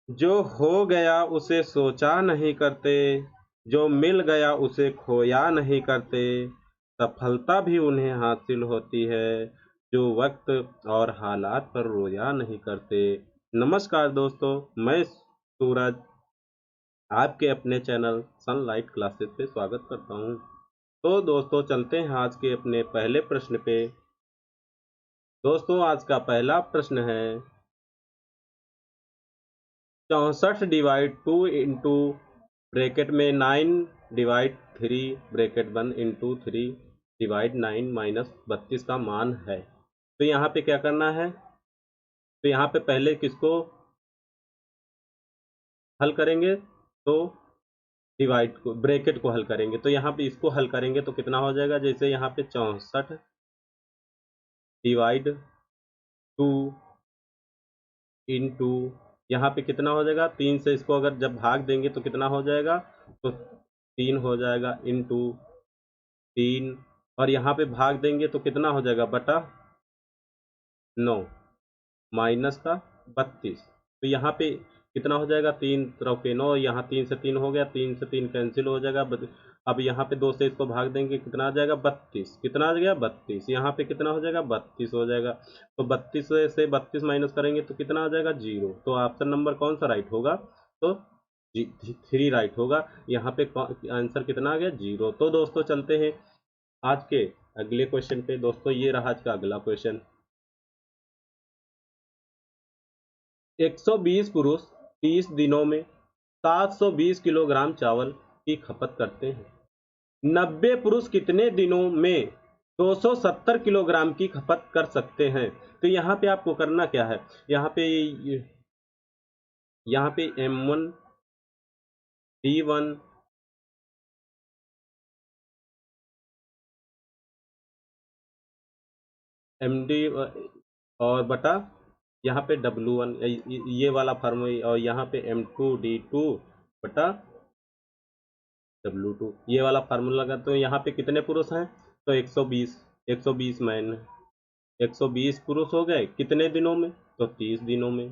जो हो गया उसे सोचा नहीं करते, जो मिल गया उसे खोया नहीं करते, सफलता भी उन्हें हासिल होती है जो वक्त और हालात पर रोया नहीं करते। नमस्कार दोस्तों, मैं सूरज आपके अपने चैनल सनलाइट क्लासेस पे स्वागत करता हूँ। तो दोस्तों चलते हैं आज के अपने पहले प्रश्न पे। दोस्तों आज का पहला प्रश्न है 64 डिवाइड 2 इंटू ब्रैकेट में 9 डिवाइड 3 ब्रैकेट बंद इंटू 3 डिवाइड 9 माइनस 32 का मान है। तो यहाँ पे क्या करना है? तो यहाँ पे पहले किसको हल करेंगे? तो डिवाइड को, ब्रैकेट को हल करेंगे। तो यहाँ पे इसको हल करेंगे तो कितना हो जाएगा? जैसे यहाँ पे 64 डिवाइड 2 इंटू, यहाँ पे कितना हो जाएगा? 3 से इसको अगर जब भाग देंगे तो कितना हो जाएगा? तो 3 हो जाएगा इंटू 3, और यहाँ पे भाग देंगे तो कितना हो जाएगा? बटा 9 माइनस का 32। तो यहाँ पे कितना हो जाएगा? 3 तरफ के 9, यहाँ 3 से 3 हो गया, 3 से 3 कैंसिल हो जाएगा। अब यहाँ पे 2 से इसको भाग देंगे, कितना आ जाएगा? 32। कितना आ गया? 32। यहाँ पे कितना हो जाएगा? 32 हो जाएगा। तो 32 से 32 माइनस करेंगे तो कितना आ जाएगा? 0। तो ऑप्शन नंबर कौन सा राइट होगा? तो 3 राइट होगा। यहाँ पे आंसर कितना आ गया? 0। तो दोस्तों चलते हैं आज के अगले क्वेश्चन पे। दोस्तों ये रहा आज का अगला क्वेश्चन। 120 पुरुष 30 दिनों में 720 किलोग्राम चावल की खपत करते हैं। 90 पुरुष कितने दिनों में 270 किलोग्राम की खपत कर सकते हैं? तो यहाँ पे आपको करना क्या है? यहाँ पे M1 D1 MD और बटा यहाँ पे W1 ये वाला फार्मूला, और यहाँ पे M2 D2 बटा W2 ये वाला फार्मूला लगा। तो यहाँ पे कितने पुरुष हैं? तो 120। 120 मैन, 120 पुरुष हो गए कितने दिनों में? तो 30 दिनों में।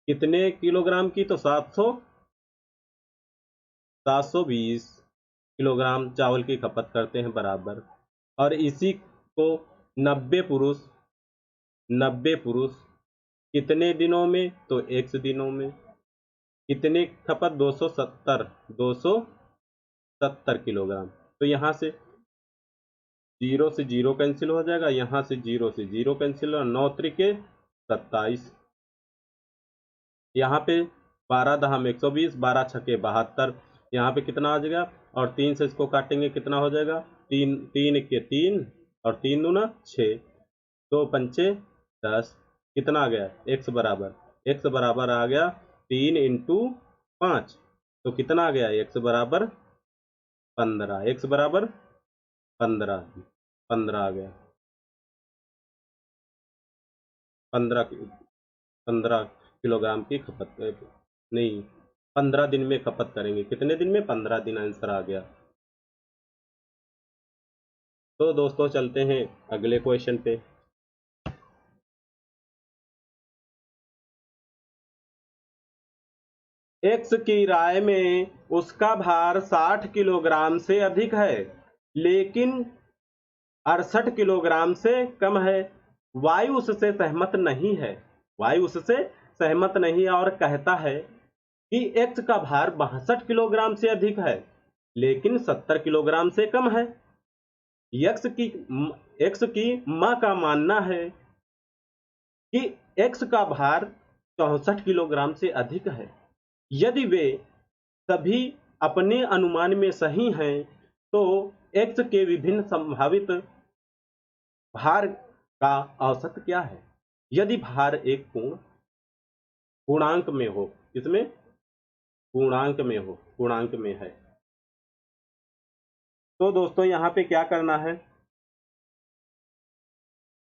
कितने किलोग्राम की? तो 720 किलोग्राम चावल की खपत करते हैं बराबर। और इसी को 90 पुरुष, 90 पुरुष कितने दिनों में? तो x दिनों में। कितने खपत? 270, 270 किलोग्राम। तो यहाँ से 0 से 0 कैंसिल हो जाएगा, यहाँ से 0 से 0 कैंसिल हो, 9 त्रिके 27। यहाँ पे 12 दहम 120, 12 छके 72। यहाँ पे कितना आ जाएगा? और 3 से इसको काटेंगे कितना हो जाएगा? 3, 3 के 3 और 3 दूना 6, 2 पंचे 10। कितना आ गया? एक्स बराबर आ गया 3 इंटू 5। तो कितना आ गया? एक्स बराबर 15। एक्स बराबर 15, 15 आ गया। 15 15 किलोग्राम की खपत नहीं, 15 दिन में खपत करेंगे। कितने दिन में? 15 दिन आंसर आ गया। तो दोस्तों चलते हैं अगले क्वेश्चन पे। एक्स की राय में उसका भार 60 किलोग्राम से अधिक है लेकिन 68 किलोग्राम से कम है। वायु उससे सहमत नहीं है। वायु उससे सहमत नहीं है और कहता है कि एक्स का भार 62 किलोग्राम से अधिक है लेकिन 70 किलोग्राम से कम है। एक्स की एक्स की मां का मानना है कि एक्स का भार 64 किलोग्राम से अधिक है। यदि वे सभी अपने अनुमान में सही हैं तो एक्स के विभिन्न संभावित भार का औसत क्या है? यदि भार एक पूर्णांक में हो, इसमें पूर्णांक में हो, पूर्णांक में है। तो दोस्तों यहाँ पे क्या करना है?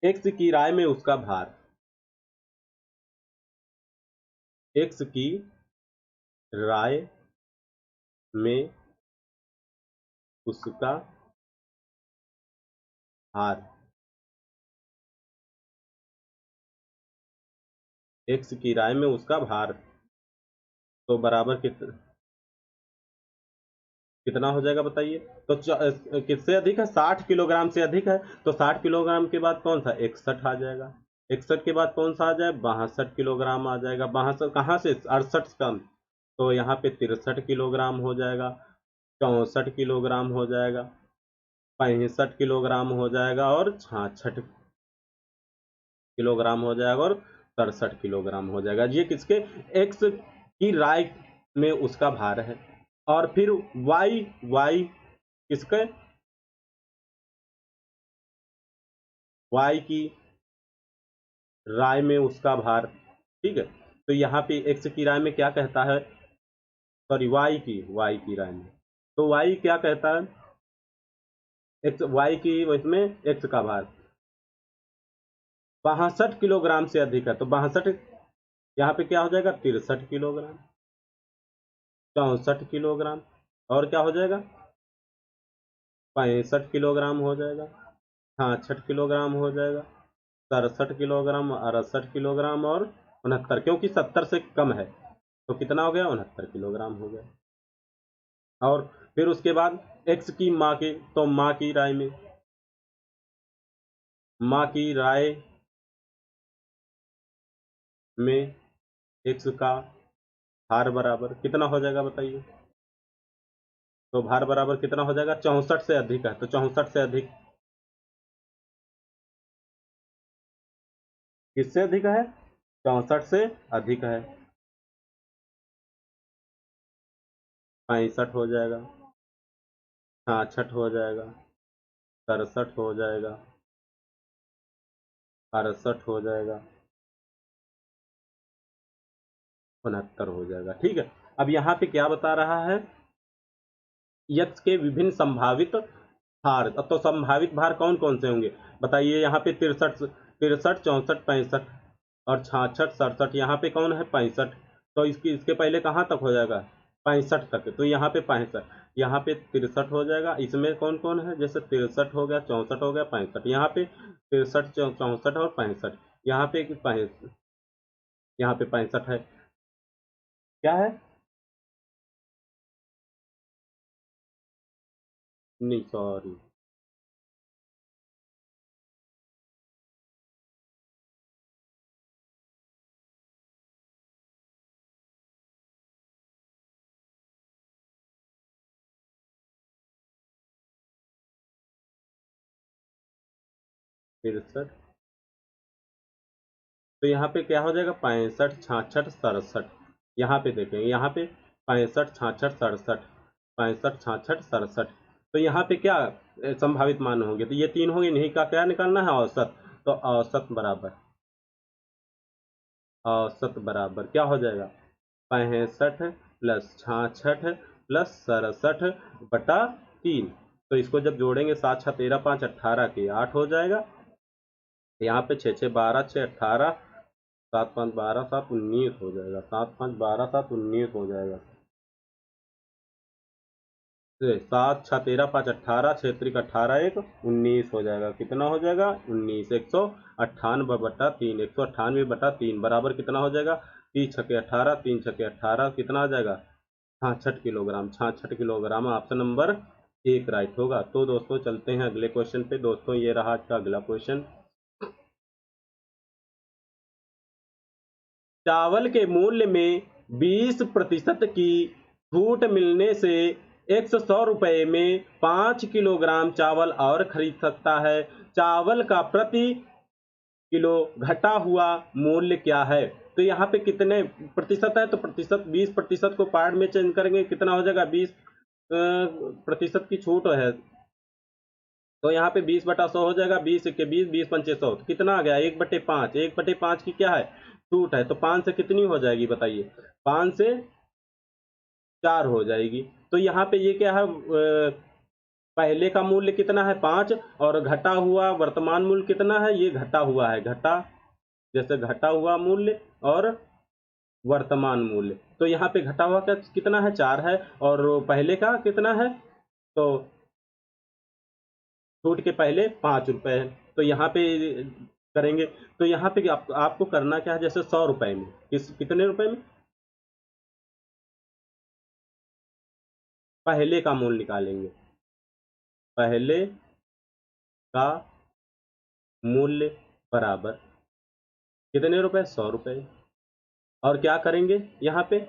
एक्स की राय में उसका भार, एक्स की राय में उसका भार, एक्स की राय में उसका भार तो बराबर कितना हो जाएगा बताइए। तो किससे अधिक है, 60 किलोग्राम से अधिक है। तो 60 किलोग्राम के बाद कौन सा, 61 आ जाएगा। 61 के बाद कौन सा आ जाए, 62 किलोग्राम आ जाएगा। 62 कहाँ से, 68 कम, तो यहाँ पे 63 किलोग्राम हो जाएगा। 64 किलोग्राम हो जाएगा। 65 किलोग्राम हो जाएगा और 66 किलोग्राम हो जाएगा और 63 किलोग्राम हो जाएगा। ये किसके, एक्स की राय में उसका भार है। और फिर वाई, वाई किसके, वाई की राय में उसका भार। ठीक है, तो यहाँ पे एक्स की राय में क्या कहता है, सॉरी वाई की राय में, तो वाई क्या कहता है, एक्स, वाई की इसमें एक्स का भार 62 किलोग्राम से अधिक है। तो 62 यहाँ पे क्या हो जाएगा, 63 किलोग्राम। 64 किलोग्राम और क्या हो जाएगा, 65 किलोग्राम हो जाएगा। 66 किलोग्राम हो जाएगा। 67 किलोग्राम, 68 किलोग्राम और 69, क्योंकि 70 से कम है तो कितना हो गया, 69 किलोग्राम हो गया। और फिर उसके बाद एक्स की माँ की, तो माँ की राय में एक्स का भार बराबर कितना हो जाएगा बताइए। तो भार बराबर कितना हो जाएगा, 64 से अधिक है, तो 64 से अधिक किससे अधिक है, 64 से अधिक है। 65 हो जाएगा, 66 हो जाएगा, 67 हो जाएगा, 68 हो जाएगा, 69 हो जाएगा। ठीक है, अब यहाँ पे क्या बता रहा है, यक्ष के विभिन्न संभावित भार। अब तो संभावित भार कौन कौन से होंगे बताइए। यहाँ पे 63, 64, 65 और 66, 67, यहाँ पे कौन है, 65। तो इसके पहले कहाँ तक हो जाएगा, 65 तक। तो यहाँ पे 65, यहाँ पे 63 हो जाएगा। इसमें कौन कौन है, जैसे 63 हो गया, 64 हो गया, 65। यहाँ पे 63, 64 और 65, यहाँ पे 65, यहाँ पे 65 है। क्या है, नहीं सॉरी, तिरसठ। तो यहाँ पे क्या हो जाएगा, 65, 66, 67। यहाँ पे देखेंगे, यहाँ पे 65, 66, 67, 65, 66, 67। तो यहाँ पे क्या संभावित मान होंगे, तो ये तीन होंगे, इन्हीं का क्या निकालना है, औसत। तो औसत बराबर क्या हो जाएगा, 65 प्लस 66 प्लस 67 बटा 3। तो इसको जब जोड़ेंगे, 7 6 13 5 18 के 8 हो जाएगा। यहाँ पे 6 6 12 6 18, 7 5 12 7 19 हो जाएगा। 7 5 12 7 19 हो जाएगा। 7 6 13 5 18, 6 3 18 1 19 हो जाएगा। कितना हो जाएगा, 19, 198/3, 198/3 बराबर कितना हो जाएगा, 3 छके 18, 3 छके 18 कितना आ जाएगा, 66 kilogram. 66 kilogram option number 1 right होगा। तो दोस्तों चलते हैं अगले क्वेश्चन पे। दोस्तों ये रहा आज का अगला क्वेश्चन। चावल के मूल्य में 20% की छूट मिलने से एक्स 100 रुपये में 5 किलोग्राम चावल और खरीद सकता है। चावल का प्रति किलो घटा हुआ मूल्य क्या है। तो यहाँ पे कितने प्रतिशत है, तो प्रतिशत 20% को पार्ट में चेंज करेंगे, कितना हो जाएगा, 20% की छूट है। तो यहाँ पे 20/100 हो जाएगा, 20 के 20, 20 × 5 = 100, तो कितना आ गया, 1/5। 1/5 की क्या है, छूट है। तो 5 से कितनी हो जाएगी बताइए, 5 से 4 हो जाएगी। तो यहाँ पे ये क्या है, पहले का मूल्य कितना है, 5, और घटा हुआ वर्तमान मूल्य कितना है, ये घटा हुआ है, घटा, जैसे घटा हुआ मूल्य और वर्तमान मूल्य। तो यहाँ पे घटा हुआ का कितना है, 4 है, और पहले का कितना है, तो छूट के पहले 5 रुपए है। तो यहाँ पे करेंगे, तो यहाँ पे आपको करना क्या है, जैसे 100 रुपए में, कितने रुपए में, पहले का मूल्य निकालेंगे, पहले का मूल्य बराबर कितने रुपए, 100 रुपए। और क्या करेंगे, यहाँ पे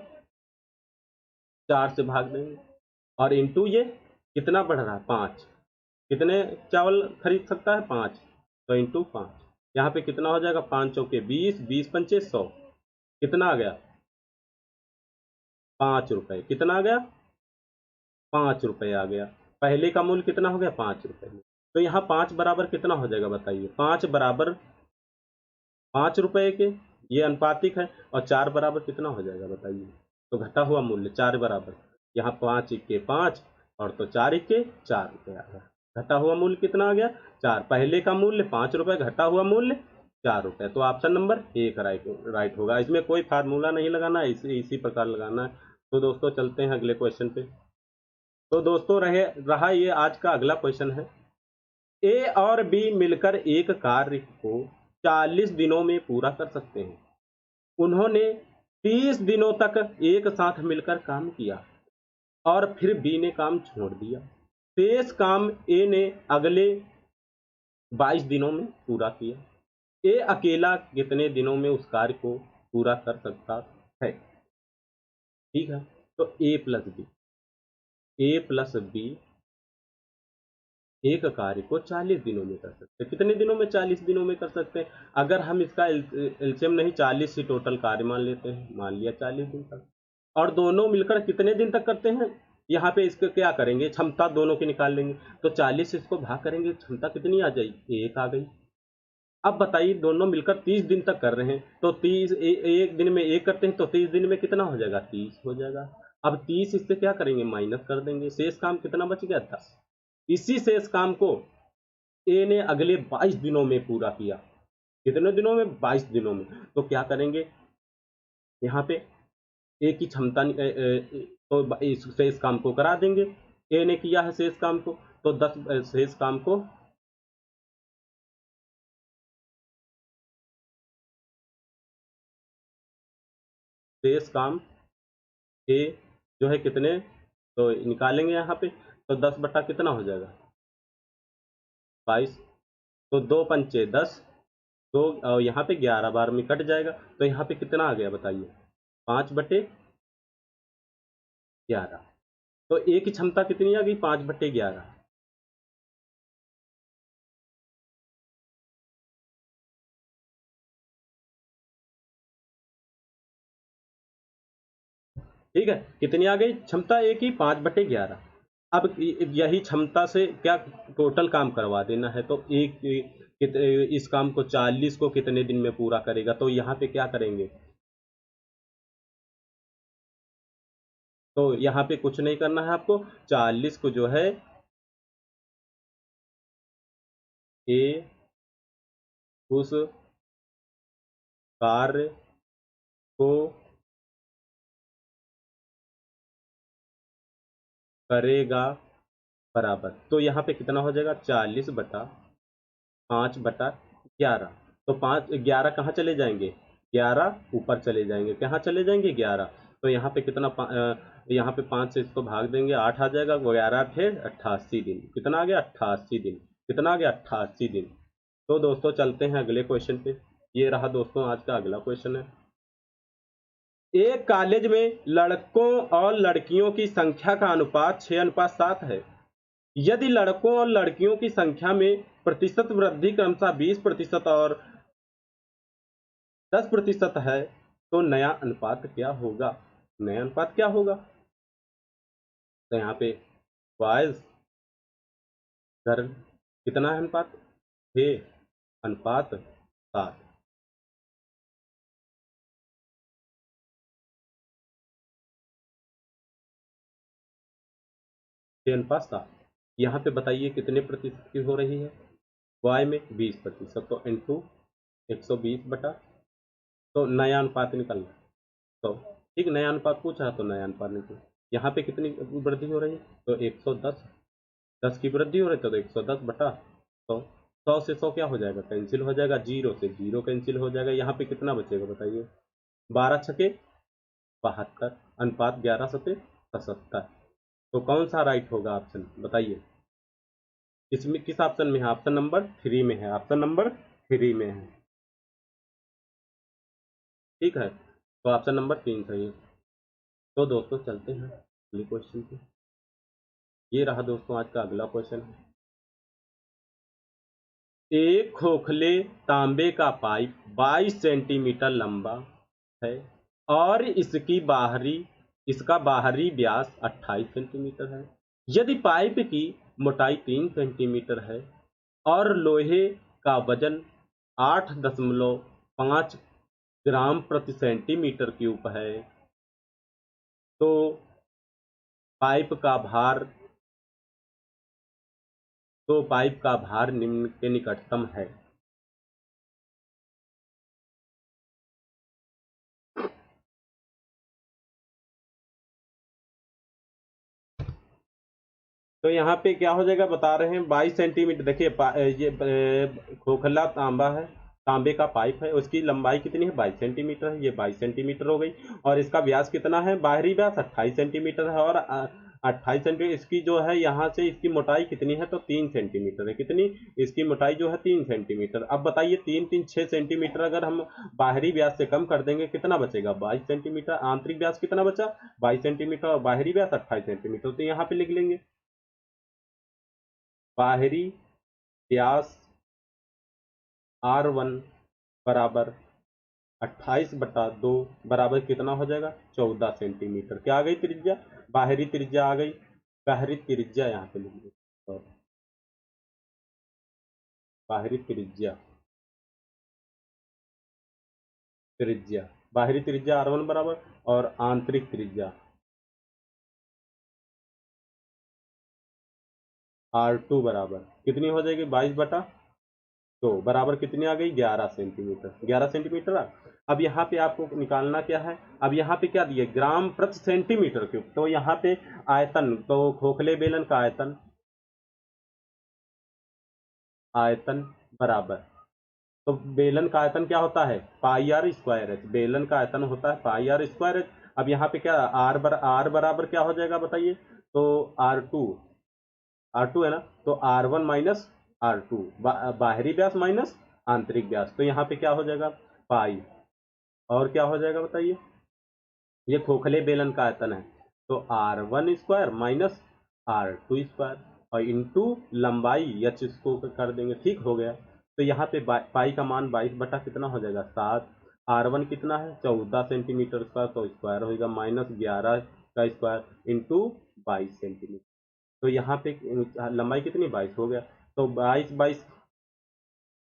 4 से भाग देंगे और इंटू ये कितना बढ़ रहा है, 5। कितने चावल खरीद सकता है, 5, तो इंटू 5। यहाँ पे कितना हो जाएगा, 5 चौके 20, 20 पंचे 100, कितना आ गया, 5 रुपए। कितना आ गया, 5 रुपए आ गया। पहले का मूल्य कितना हो गया, 5 रुपए। तो यहाँ 5 बराबर कितना हो जाएगा बताइए, 5 बराबर 5 रुपए के, ये अनुपातिक है, और 4 बराबर कितना हो जाएगा बताइए, तो घटा हुआ मूल्य 4 बराबर, यहाँ 5 इक्के 5 और तो 4 इक्के 4 रुपए आ गया। घटा हुआ मूल्य कितना आ गया, 4। पहले का मूल्य 5 रुपए, घटा हुआ मूल्य 4 रुपए। तो ऑप्शन नंबर 1 राइट होगा। इसमें कोई फार्मूला नहीं लगाना, इसी प्रकार लगाना है। तो दोस्तों चलते हैं अगले क्वेश्चन पे। तो दोस्तों रहा ये आज का अगला क्वेश्चन है, ए और बी मिलकर एक कार्य को 40 दिनों में पूरा कर सकते हैं। उन्होंने 30 दिनों तक एक साथ मिलकर काम किया और फिर बी ने काम छोड़ दिया। शेष काम ए ने अगले 22 दिनों में पूरा किया। ए अकेला कितने दिनों में उस कार्य को पूरा कर सकता है। ठीक है, तो ए प्लस बी एक कार्य को 40 दिनों में कर सकते हैं। कितने दिनों में, 40 दिनों में कर सकते हैं। अगर हम इसका एलसीएम नहीं 40 ही टोटल कार्य मान लेते हैं, मान लिया 40 दिन तक, और दोनों मिलकर कितने दिन तक करते हैं। यहाँ पे इसको क्या करेंगे, क्षमता दोनों की निकाल लेंगे, तो 40 से इसको भाग करेंगे, क्षमता कितनी आ जाएगी, 1 आ गई। अब बताइए दोनों मिलकर 30 दिन तक कर रहे हैं, तो 30 एक दिन में 1 करते हैं, तो 30 दिन में कितना हो जाएगा, 30 हो जाएगा। अब 30 इससे क्या करेंगे, माइनस कर देंगे, शेष काम कितना बच गया, 10। इसी शेष काम को ए ने अगले 22 दिनों में पूरा किया। कितने दिनों में, 22 दिनों में। तो क्या करेंगे, यहाँ पे ए की क्षमता तो इस शेष काम को करा देंगे। ए ने किया है शेष काम को, तो 10 शेष काम को शेष काम ए जो है कितने, तो निकालेंगे यहाँ पे, तो 10 बटा कितना हो जाएगा, 22। तो 2 पंचे 10, तो यहाँ पे 11 बार में कट जाएगा, तो यहाँ पे कितना आ गया बताइए, 5/11। तो ए की क्षमता कितनी आ गई, 5/11। ठीक है, कितनी आ गई क्षमता ए की, 5/11। अब यही क्षमता से क्या टोटल काम करवा देना है, तो एक इस काम को 40 को कितने दिन में पूरा करेगा, तो यहाँ पे क्या करेंगे, तो यहाँ पे कुछ नहीं करना है आपको, 40 को जो है ए उस कार्य को करेगा बराबर, तो यहाँ पे कितना हो जाएगा, 40/5/11। तो 11 कहाँ चले जाएंगे, 11 ऊपर चले जाएंगे, कहाँ चले जाएंगे, 11। तो यहाँ पे कितना यहाँ पे 5 से इसको भाग देंगे, 8 आ जाएगा, 11 थे 88 दिन। कितना आ गया, 88 दिन। कितना आ गया, 88 दिन। तो दोस्तों चलते हैं अगले क्वेश्चन पे। ये रहा दोस्तों आज का अगला क्वेश्चन है, एक कॉलेज में लड़कों और लड़कियों की संख्या का अनुपात 6:7 है। यदि लड़कों और लड़कियों की संख्या में प्रतिशत वृद्धि क्रमशः 20% और 10% है, तो नया अनुपात क्या होगा। नया अनुपात क्या होगा, तो यहाँ पे बॉयज गर्ल कितना है अनुपात, 6:7। 6:7। यहाँ पे बताइए कितने प्रतिशत की हो रही है, वाई में 20%, तो इंटू 120 तो नया अनुपात निकलना। तो ठीक, नया अनुपात पूछा तो नया अनुपात निकल। यहाँ पे कितनी वृद्धि हो रही है, तो 110, 10 की वृद्धि हो रही है, तो 110/100। 100 से 100 क्या हो जाएगा, कैंसिल हो जाएगा, 0 से 0 कैंसिल हो जाएगा। यहाँ पे कितना बचेगा बताइए, 12×6 = 72, अनुपात 11:77। तो कौन सा राइट होगा ऑप्शन बताइए। इसमें किस ऑप्शन में है? ऑप्शन नंबर 3 में है, ऑप्शन नंबर 3 में है। ठीक है, तो ऑप्शन नंबर 3 सही है। तो दोस्तों चलते हैं अगले क्वेश्चन पे। ये रहा दोस्तों आज का अगला क्वेश्चन है। एक खोखले तांबे का पाइप 22 सेंटीमीटर लंबा है और इसका बाहरी व्यास 28 सेंटीमीटर है। यदि पाइप की मोटाई 3 सेंटीमीटर है और लोहे का वजन 8.5 ग्राम प्रति सेंटीमीटर क्यूब है, तो पाइप का भार निम्न के निकटतम है। तो यहाँ पे क्या हो जाएगा बता रहे हैं 22 सेंटीमीटर। देखिए ये खोखला तांबा है, तांबे का पाइप है, उसकी लंबाई कितनी है 22 सेंटीमीटर है, ये 22 सेंटीमीटर हो गई। और इसका व्यास कितना है, बाहरी व्यास 28 सेंटीमीटर है और 28 सेंटीमीटर। इसकी जो है यहाँ से इसकी मोटाई कितनी है, तो 3 सेंटीमीटर है। कितनी? इसकी मोटाई जो है 3 सेंटीमीटर। अब बताइए 3 6 सेंटीमीटर अगर हम बाहरी व्यास से कम कर देंगे कितना बचेगा, 22 सेंटीमीटर। आंतरिक व्यास कितना बचा, 22 सेंटीमीटर और बाहरी व्यास 28 सेंटीमीटर। तो यहाँ पे लिख लेंगे बाहरी व्यास R1 बराबर 28/2 बराबर कितना हो जाएगा, 14 सेंटीमीटर। क्या आ गई त्रिज्या, बाहरी त्रिज्या आ गई। बाहरी त्रिज्या यहाँ पे लिख लीजिए, बाहरी त्रिज्या त्रिज्या बाहरी त्रिज्या R1 बराबर और आंतरिक त्रिज्या R2 बराबर कितनी हो जाएगी, 22/2 बराबर कितनी आ गई, 11 सेंटीमीटर। 11 सेंटीमीटर अब यहाँ पे आपको निकालना क्या है, अब यहाँ पे क्या दिए, ग्राम प्रति सेंटीमीटर क्यूब। तो यहाँ पे आयतन, तो खोखले बेलन का आयतन बराबर, तो बेलन का आयतन क्या होता है, पाई आर स्क्वायर एच। बेलन का आयतन होता है पाई आर स्क्वायर एच। अब यहाँ पे क्या आर बराबर क्या हो जाएगा बताइए, तो आर टू है ना, तो R1 माइनस R2, बाहरी व्यास माइनस आंतरिक व्यास। तो यहाँ पे क्या हो जाएगा, पाई, और क्या हो जाएगा बताइए, ये खोखले बेलन का आयतन है, तो R1 square minus R2 square और इंटू लंबाई एच इसको कर देंगे। ठीक हो गया। तो यहाँ पे पाई का मान 22 बटा कितना हो जाएगा 7। R1 कितना है 14 सेंटीमीटर स्क्वायर, तो स्क्वायर होगा माइनस 11 का स्क्वायर इंटू 22 सेंटीमीटर। तो यहाँ पे लंबाई कितनी 22 हो गया। तो 22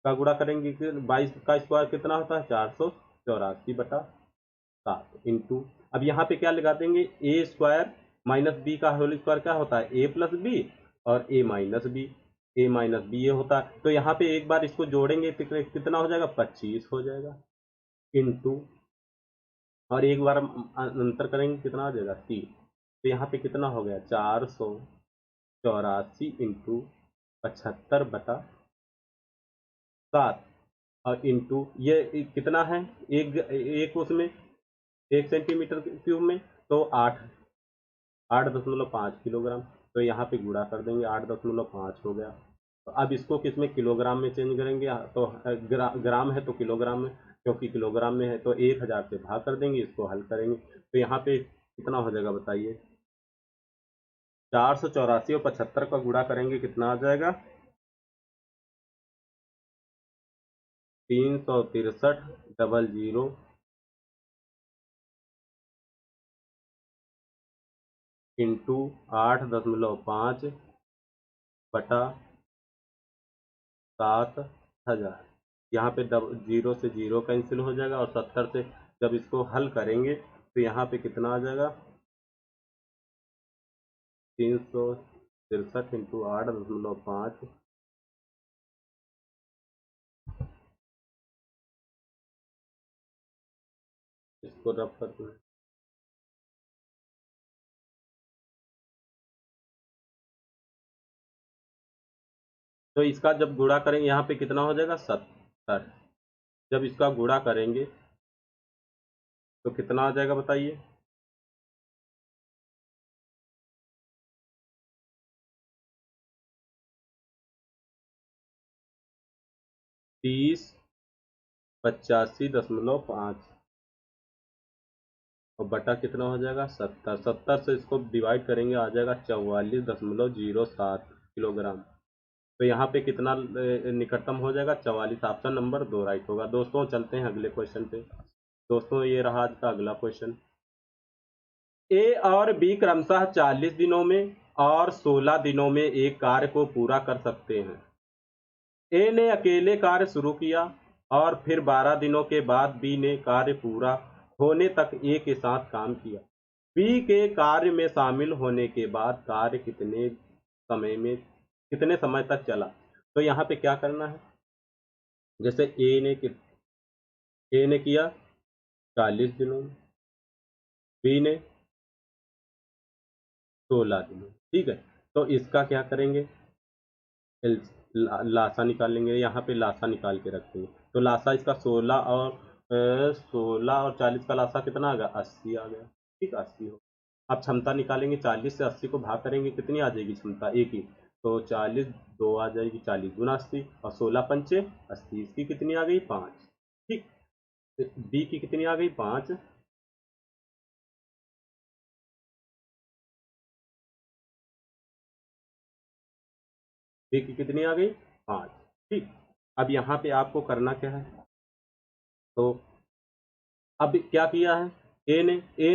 का गुणा करेंगे, 22 का स्क्वायर कितना होता है 484/7 इंटू, अब यहाँ पे क्या लगा देंगे, ए स्क्वायर माइनस बी का होल स्क्वायर क्या होता है, ए प्लस बी और ए माइनस बी। ए माइनस बी ये होता है। तो यहाँ पे एक बार इसको जोड़ेंगे तो कितना हो जाएगा, 25 हो जाएगा इंटू, और एक बार अंतर करेंगे कितना हो जाएगा 3। तो यहाँ पे कितना हो गया 484 इंटू 75/7 और इंटू ये कितना है, एक उसमें 1 सेंटीमीटर क्यूब में, तो 8.5 किलोग्राम। तो यहाँ पे गुणा कर देंगे, 8.5 हो गया। तो अब इसको किस में, किलोग्राम में चेंज करेंगे, तो ग्राम है तो किलोग्राम में, क्योंकि किलोग्राम में है तो 1000 से भाग कर देंगे, इसको हल करेंगे। तो यहाँ पे कितना हो जाएगा बताइए, 484 और 75 का गुणा करेंगे कितना आ जाएगा, 363.00 इंटू 8.5 बटा 7000। यहाँ पे जीरो से जीरो कैंसिल हो जाएगा और 70 से जब इसको हल करेंगे तो यहाँ पे कितना आ जाएगा, 363 इंटू 8.5, इसको रफ कर दो। तो इसका जब गुणा करेंगे यहाँ पे कितना हो जाएगा 70। जब इसका गुणा करेंगे तो कितना आ जाएगा बताइए, 3085.5 और बटा कितना हो जाएगा 70। 70 से इसको डिवाइड करेंगे आ जाएगा 44.07 किलोग्राम। तो यहाँ पे कितना निकटतम हो जाएगा 44। ऑप्शन नंबर 2 राइट होगा। दोस्तों चलते हैं अगले क्वेश्चन पे। दोस्तों ये रहा आज का अगला क्वेश्चन। ए और बी क्रमशः 40 दिनों में और 16 दिनों में एक कार्य को पूरा कर सकते हैं। ए ने अकेले कार्य शुरू किया और फिर 12 दिनों के बाद बी ने कार्य पूरा होने तक ए के साथ काम किया। बी के कार्य में शामिल होने के बाद कार्य कितने समय तक चला। तो यहाँ पे क्या करना है, जैसे ए ने किया 40 दिनों में, बी ने 16 दिनों, ठीक है। तो इसका क्या करेंगे, लासा निकालेंगे। यहाँ पे लासा निकाल के रखेंगे। तो लासा इसका 16 और 40 का लासा कितना आ गया 80 आ गया, ठीक 80 हो। अब क्षमता निकालेंगे, 40 से 80 को भाग करेंगे कितनी आ जाएगी क्षमता ए की, तो 40 2 आ जाएगी, 40 गुना 80 और 16 पंचे 80, इसकी कितनी आ गई 5, ठीक। बी की कितनी आ गई 5, बी की कितनी आ गई 5, ठीक। अब यहाँ पे आपको करना क्या है, तो अब क्या किया है, ए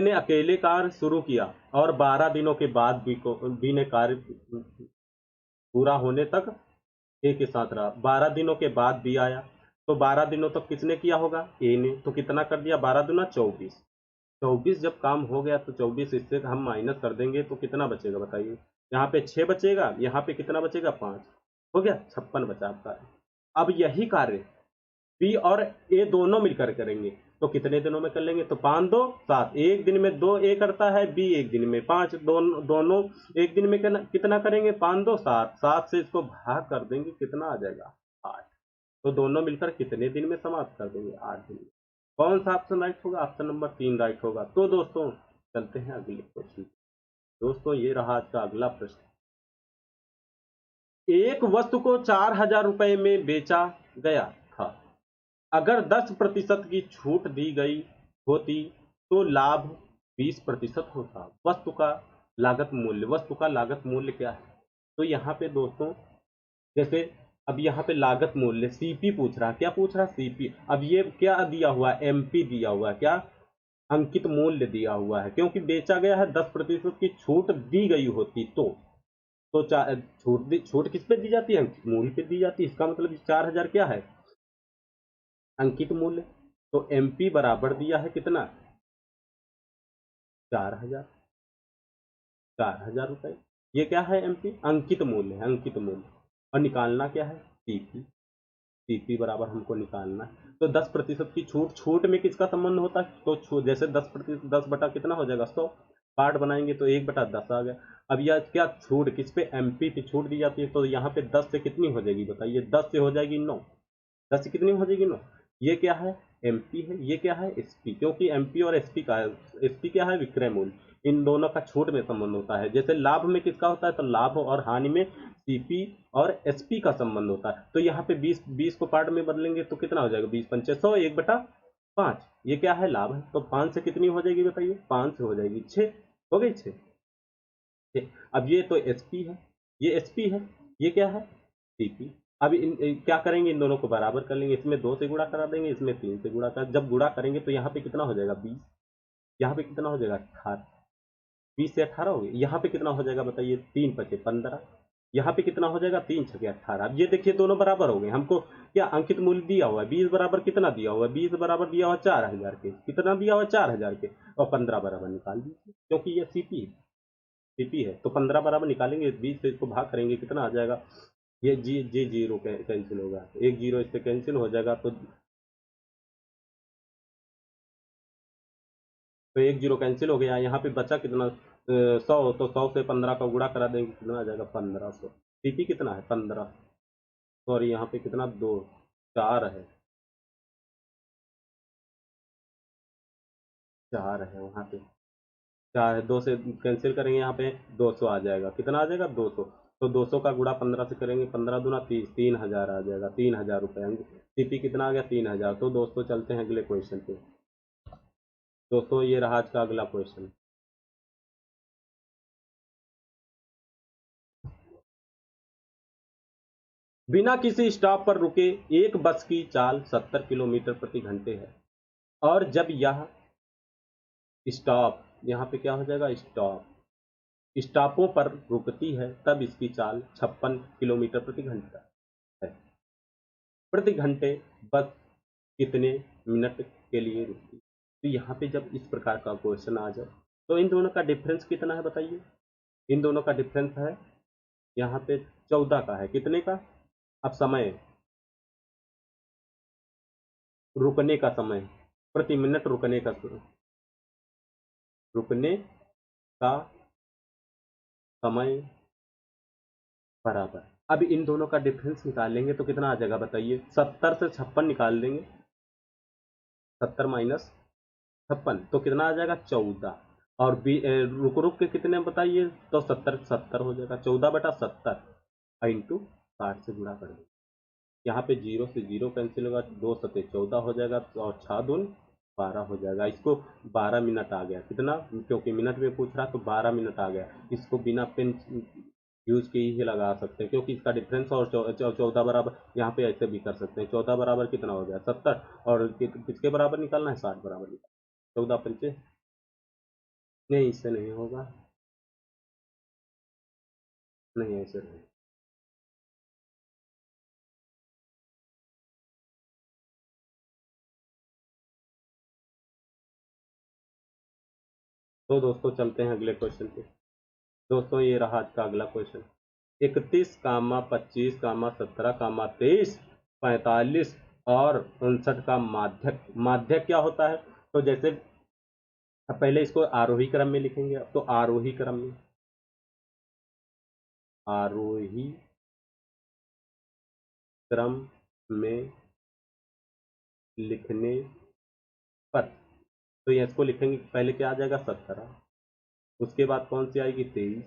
ने अकेले कार्य शुरू किया और 12 दिनों के बाद बी ने कार्य पूरा होने तक ए के साथ रहा। 12 दिनों के बाद बी आया, तो 12 दिनों तक किसने किया होगा, ए ने। तो कितना कर दिया, 12 दूना 24। 24 जब काम हो गया तो 24 इससे हम माइनस कर देंगे तो कितना बचेगा बताइए। यहाँ पे 6 बचेगा, यहाँ पे कितना बचेगा 5, हो गया 56 बचा आपका। अब यही कार्य बी और ए दोनों मिलकर करेंगे तो कितने दिनों में कर लेंगे, तो 5 2 7, एक दिन में 2 ए करता है, बी एक दिन में 5, दोनों एक दिन में कितना करेंगे 5 2 7, 7 से इसको भाग कर देंगे कितना आ जाएगा 8। तो दोनों मिलकर कितने दिन में समाप्त कर देंगे 8 दिन में। कौन सा ऑप्शन राइट होगा, ऑप्शन नंबर 3 राइट होगा। तो दोस्तों चलते हैं अगले क्वेश्चन। दोस्तों ये रहा आज का अगला प्रश्न। एक वस्तु को 4000 रुपए में बेचा गया था, अगर 10% की छूट दी गई होती तो लाभ 20% होता। वस्तु का लागत मूल्य क्या है। तो यहाँ पे दोस्तों जैसे अब यहाँ पे लागत मूल्य सीपी पूछ रहा, क्या पूछ रहा सीपी। अब ये क्या दिया हुआ है, एमपी दिया हुआ है, क्या अंकित मूल्य दिया हुआ है, क्योंकि बेचा गया है 10% की छूट दी गई होती तो छूट किस पे दी जाती है, अंकित मूल्य पे दी जाती है। इसका मतलब 4000 क्या है अंकित मूल्य। तो एमपी बराबर दिया है कितना 4000, 4000 रुपए। ये क्या है एमपी अंकित मूल्य है, अंकित मूल्य। और निकालना क्या है सीपी, सीपी बराबर हमको निकालना है। तो 10% की छूट, छूट में किसका संबंध होता है, तो छूट जैसे 10%, 10 बटा कितना हो जाएगा 100, पार्ट बनाएंगे तो 1/10 आ गया। अब यह क्या छूट किस पे एमपी पे छूट दी जाती है, तो यहाँ पे 10 से कितनी हो जाएगी बताइए, 10 से हो जाएगी 9, 10 से कितनी हो जाएगी 9। ये क्या है एमपी है, ये क्या है एसपी, क्योंकि एमपी और एसपी का एसपी क्या है विक्रय मूल्य, इन दोनों का छूट में संबंध होता है। जैसे लाभ में किसका होता है, तो लाभ और हानि में सीपी और एसपी का संबंध होता है। तो यहाँ पे 20 को पार्ट में बदलेंगे तो कितना हो जाएगा 20 पंचे 100, 1/5। ये क्या है लाभ है, तो 5 से कितनी हो जाएगी बताइए, 5 से हो जाएगी 6, हो गई 6। अब ये तो एसपी है, ये एसपी है, ये क्या है सीपी। अब क्या करेंगे, इन दोनों को बराबर कर लेंगे, इसमें 2 से गुणा करा देंगे, इसमें 3 से गुणा कर, जब गुणा करेंगे तो यहाँ पे कितना हो जाएगा 20, यहाँ पे कितना हो जाएगा 18, 20 से 18 हो गए। यहाँ पे कितना हो जाएगा बताइए 3 पचे 15, यहाँ पे कितना हो जाएगा 3 छके 18। अब ये देखिए दोनों बराबर हो गए। हमको क्या अंकित मूल्य दिया हुआ है 20 बराबर कितना दिया हुआ है, 20 बराबर दिया हुआ 4000 के, कितना दिया हुआ 4000 के, और 15 बराबर निकाल दीजिए क्योंकि ये सीपी है, सीपी है। तो 15 बराबर निकालेंगे, 20 से इसको भाग करेंगे कितना आ जाएगा, ये जी जीरो कैंसिल होगा, एक जीरो इससे कैंसिल हो जाएगा, तो एक जीरो कैंसिल हो गया। यहाँ पे बचा कितना 100, तो 100 से 15 का गुणा करा देंगे कितना आ जाएगा 1500। सीपी कितना है 15, सॉरी यहाँ पे कितना 2 4 है, 4 है वहाँ पे 4 है, 2 से कैंसिल करेंगे यहाँ पे 200 आ जाएगा, कितना आ जाएगा 200। तो 200 का गुणा 15 से करेंगे, 15 दूना 30, 3000 आ जाएगा, 3000 रुपये। सीपी कितना आ गया, 3000। तो दोस्तों चलते हैं अगले क्वेश्चन पे। दोस्तों ये रहा आज का अगला क्वेश्चन। बिना किसी स्टॉप पर रुके एक बस की चाल 70 किलोमीटर प्रति घंटे है, और जब यह स्टॉप, यहाँ पे क्या हो जाएगा, स्टॉप, स्टॉपों पर रुकती है तब इसकी चाल 56 किलोमीटर प्रति घंटा है। प्रति घंटे बस कितने मिनट के लिए रुकती है? तो यहाँ पे जब इस प्रकार का क्वेश्चन आ जाए तो इन दोनों का डिफरेंस कितना है बताइए। इन दोनों का डिफरेंस है यहाँ पे 14 का है। कितने का? अब समय, रुकने का समय, प्रति मिनट रुकने का समय बराबर। अब इन दोनों का डिफरेंस निकालेंगे तो कितना आ जाएगा बताइए। 70 से 56 निकाल देंगे, 70 माइनस 56 तो कितना आ जाएगा, 14। और रुक रुक के कितने बताइए, तो 70 हो जाएगा, 14/70 इंटू 60 से गुणा कर देंगे। यहाँ पे 0 से 0 कैंसिल होगा, 2 सते 14 हो जाएगा, और 6 दून 12 हो जाएगा। इसको 12 मिनट आ गया। कितना? क्योंकि मिनट में पूछ रहा तो 12 मिनट आ गया। इसको बिना पेन यूज के ही लगा सकते हैं, क्योंकि इसका डिफरेंस और 14 बराबर, यहाँ पे ऐसे भी कर सकते हैं। 14 बराबर कितना हो गया, 70, और किसके बराबर निकालना है, 60 बराबर निकालना। 14 पंचे, नहीं इससे नहीं होगा, नहीं ऐसे नहीं। तो दोस्तों चलते हैं अगले क्वेश्चन पे। दोस्तों ये रहा आज का अगला क्वेश्चन। 31, 25, 17, 23, 45 और 59 का माध्यक। माध्यक क्या होता है? तो जैसे अब पहले इसको आरोही क्रम में लिखेंगे। अब तो आरोही क्रम में, आरोही क्रम में लिखने पर, तो ये इसको लिखेंगे, पहले क्या आ जाएगा, 17, उसके बाद कौन सी आएगी, 23,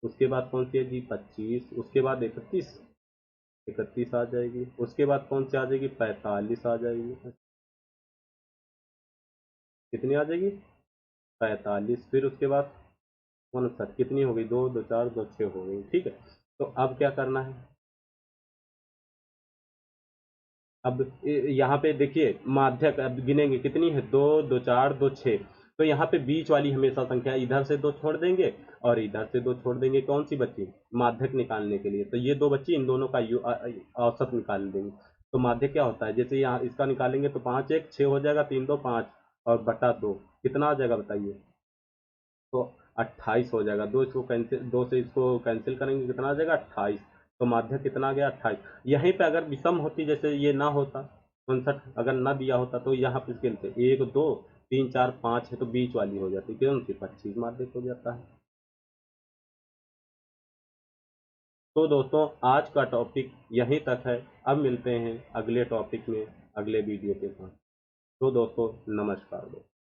उसके बाद कौन सी आएगी, 25, उसके बाद 31, 31 आ जाएगी, उसके बाद कौन सी आ जाएगी, 45 आ जाएगी। कितनी आ जाएगी, 45। फिर उसके बाद 59, कितनी हो गई, 2 2 4 2 6 हो गई। ठीक है, तो अब क्या करना है, अब यहाँ पे देखिए माध्यक, अब गिनेंगे कितनी है, 2 2 4 2 6। तो यहाँ पे बीच वाली हमेशा संख्या, इधर से 2 छोड़ देंगे और इधर से 2 छोड़ देंगे, कौन सी बच्ची, माध्यक निकालने के लिए। तो ये 2 बच्ची, इन दोनों का औसत निकाल देंगे। तो माध्यक क्या होता है, जैसे यहाँ इसका निकालेंगे तो 5 1 6 हो जाएगा, 3 2 5 और बटा 2 कितना आ जाएगा बताइए, तो 28 हो जाएगा। 2 इसको कैंसिल, 2 से इसको कैंसिल करेंगे, कितना आ जाएगा, 28। तो माध्यक कितना आ गया, 28। यहीं पे अगर विषम होती, जैसे ये ना होता, 59 अगर ना दिया होता, तो यहाँ पे गिनते 1 2 3 4 5 है, तो बीच वाली हो जाती, कौन सी, 25 माध्यक हो जाता है। तो दोस्तों आज का टॉपिक यहीं तक है। अब मिलते हैं अगले टॉपिक में, अगले वीडियो के साथ। तो दोस्तों नमस्कार दोस्तों।